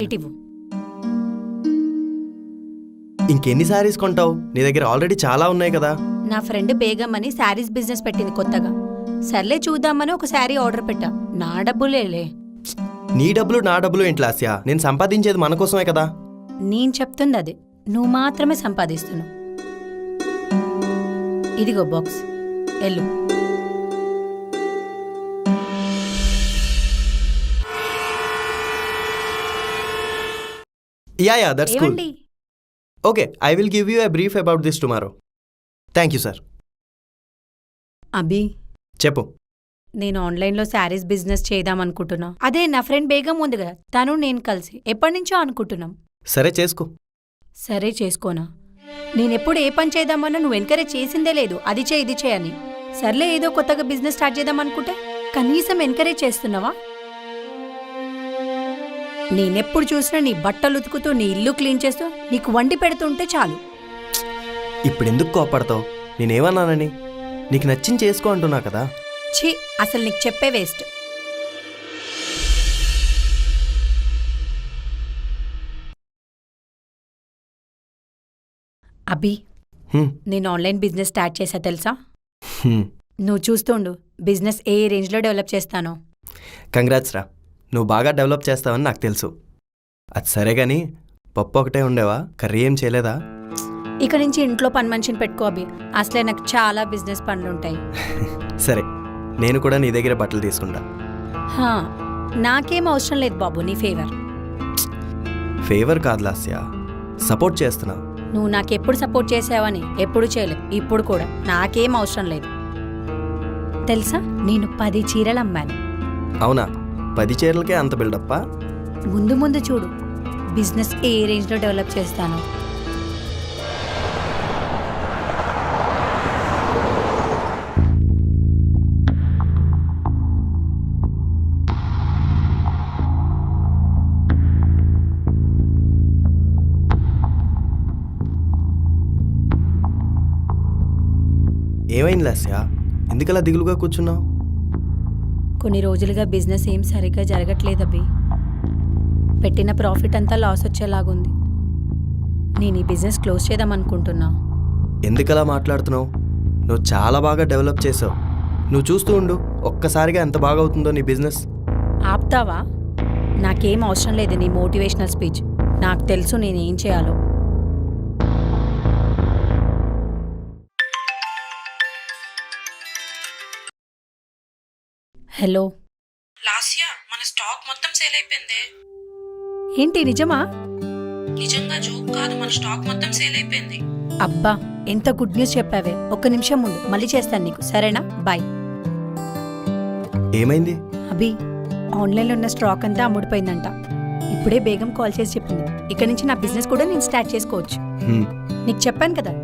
ఇటివ్వు. ఇంకెన్ని శారీస్ కొంటావు? నీ దగ్గర ఆల్రెడీ చాలా ఉన్నాయి కదా. నా ఫ్రెండ్ బేగం అని శారీస్ బిజినెస్ పెట్టింది కొత్తగా. సర్లే చూద్దామని ఒక శారీ ఆర్డర్ పెట్టా. నా డబ్బులేలే. నీ డబ్బులు నా డబ్బులు ఏంటి లాస్యా? నేను సంపాదించేది మన కోసమే కదా. నేను చెప్తుంది అదే, నువ్వు మాత్రమే సంపాదిస్తున్నావు. ఇదిగో బాక్స్, ఎల్లు. Yeah that's cool. ఏమండి? Okay, I will give you a brief about this tomorrow. Thank you sir. Abhi, చెప్పు. నేను ఆన్లైన్లో శారీస్ బిజినెస్ చేద్దామనుకుంటున్నా. అదే నా ఫ్రెండ్ బేగం ఉంది కదా, తను నేను కలిసి ఎప్పటి నుంచో అనుకుంటున్నాం. సరే చేసుకో. సరే చేసుకోనా? నేనెప్పుడు ఏ పని చేద్దామన్నా నువ్వు ఎంకరేజ్ చేసిందే లేదు, అది చే ఇది చే అని. సర్లే ఏదో కొత్తగా బిజినెస్ స్టార్ట్ చేద్దామనుకుంటే కనీసం ఎంకరేజ్ చేస్తున్నావా? నేనెప్పుడు చూసినా నీ బట్టలు ఉతుకుతూ నీ ఇల్లు క్లీన్ చేస్తూ నీకు వండి పెడుతుంటే చాలు. ఇప్పుడు ఎందుకు కోపడతావు? నేనేమన్నానని? నీకు నచ్చింది చేసుకో అంటున్నా కదా. ఛీ, అసలు నీకు చెప్పే వేస్ట్. అభి, నేను ఆన్లైన్ బిజినెస్ స్టార్ట్ చేశా తెలుసా? నువ్వు చూస్తుండు బిజినెస్ ఏ రేంజ్లో డెవలప్ చేస్తానో. కంగ్రాట్స్ రా, నువ్వు బాగా డెవలప్ చేస్తావని నాకు తెలుసు. అది సరే కానీ పప్పు ఒకటే ఉండేవా? కర్రీ ఏం చేయలేదా? ఇక నుంచి ఇంట్లో పని మనిషిని పెట్టుకో అభి, అసలే నాకు చాలా బిజినెస్ పనులు ఉంటాయి. సరే, నేను కూడా నీ దగ్గర బట్టలు తీసుకుంటా. నాకేం అవసరం లేదు బాబు నీ ఫేవర్. ఫేవర్ కాదు లాస్యా, సపోర్ట్ చేస్తున్నా. నువ్వు నాకెప్పుడు సపోర్ట్ చేసావని ఎప్పుడు చేయలేదు, ఇప్పుడు కూడా నాకేం అవసరం లేదు. తెలుసా, నేను 10 చీరలు అమ్మాను. అవునా? 10 చీరలకే అంత బిల్డప్పా? ముందు ముందు చూడు బిజినెస్ ఏ రేంజ్లో డెవలప్ చేస్తాను. ఏమైంది లాస్యా? ఎందుకలా దిగులుగా కూర్చున్నావు? కొన్ని రోజులుగా బిజినెస్ ఏం సరిగ్గా జరగట్లేదు అభి. పెట్టిన ప్రాఫిట్ అంతా లాస్ వచ్చేలాగుంది. నేను ఈ బిజినెస్ క్లోజ్ చేద్దామనుకుంటున్నా. ఎందుకలా మాట్లాడుతున్నావు? నువ్వు చాలా బాగా డెవలప్ చేసావు. నువ్వు చూస్తూ ఉండు, ఒక్కసారిగా ఎంత బాగా అవుతుందో నీ బిజినెస్. ఆపుతావా? నాకేం అవసరం లేదు నీ మోటివేషనల్ స్పీచ్. నాకు తెలుసు నేనేం చేయాలో. హలో లాస్యా, మన స్టాక్ మొత్తం సేల్ అయిపోయింది. ఏంటి నిజమా? నిజంగా జోక్ కాదు, మన స్టాక్ మొత్తం సేల్ అయిపోయింది. అబ్బా, ఎంత గుడ్ న్యూస్ చెప్పావే. ఒక్క నిమిషం ముందు మళ్ళీ చేస్తాను నీకు, సరేనా? బాయ్. ఏమైంది? అభి, ఆన్లైన్లో ఉన్న స్టాక్ అంతా అమ్ముడిపోయిందంట. ఇప్పుడే బేగం కాల్ చేసి చెప్పింది. ఇక్కడి నుంచి నా బిజినెస్ కూడా నేను స్టార్ట్ చేసుకోవచ్చు. నీకు చెప్పాను కదా.